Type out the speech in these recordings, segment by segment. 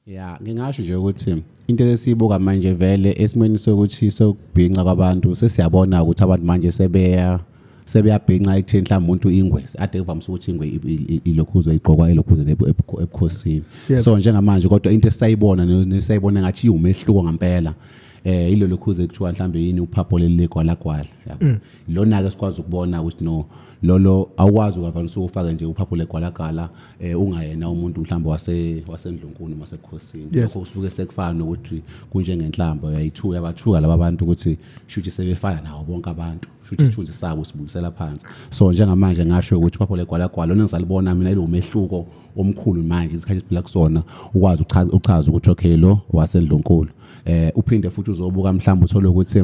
Ya ngingasho nje ukuthi into esiyibuka manje vele esimweni sokuthi sokubhinca kwabantu sesiyabona ukuthi abantu manje sebeyabhinca ekutheni mhlawumbe umuntu ingwe ade kuvamise ukuthi ingwe ilokhuzo iqokwa elokhuzo ebukhosini so njengamanje kodwa into esayibona nesayibona ngathi umehluko ngempela ilolo khuze ekuthiwa mhlambe yini uphapho lelegwalagwala yabo lona ke sikwazi ukubona ukuthi no lolo awukwazi ukavamise ufaka nje uphapho legwalagala ungayena umuntu mhlambe wasendlunkulu masebukhosini lokho usuke sekufana nokuthi kunjengenhlamba uyayithuka yabathuka laba bantu ukuthi shuthi sebefana nawo bonke abantu shuthi isithunzi sabo sibuyisela phansi so njengamanje ngasho ukuthi uphapho legwalagwala lona ngisalibona mina lo umehluko omkhulu manje isikhathi siphila kusona ukwazi uchaza ukuthi okay lo wasendlunkulu uphinde futhi uzobuka mhlawumbe uthole ukuthi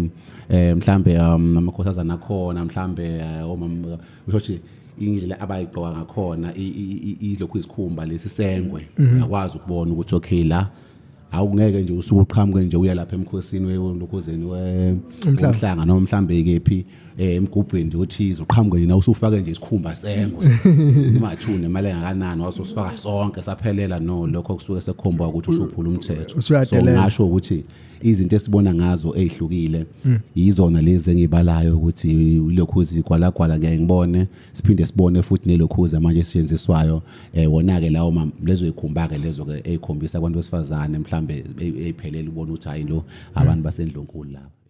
mhlawumbe amakhosazana akhona mhlawumbe omama ushothi indlela abayigqoka ngakhona ilokhu izikhumba lesisengwe uyakwazi ukubona ukuthi okay la awungeke nje usuqhamuke nje uya lapha emkhosini welokhuzeni womhlanga noma mhlambe kephi emgubhweni othize uqhamuke nje na usufake nje isikhumba sengwe imathune imali engakanani wasufaka sonke saphelela no lokho kusuke sekukhomba ukuthi usuphula umthetho so ngasho ukuthi izinto esibona ngazo ezihlukile yizona lezi engibalayo ukuthi ilokhuzi gwalagwala ngeke ngibone siphinde sibone futhi nelokhuzi manje esiyenzisayo wona ke lawo lezo ikhumba ke lezo ke ezikhombisa abantu besifazane mhlambe eyiphelele ubona ukuthi hayi lo abantu basendlunkulu lapha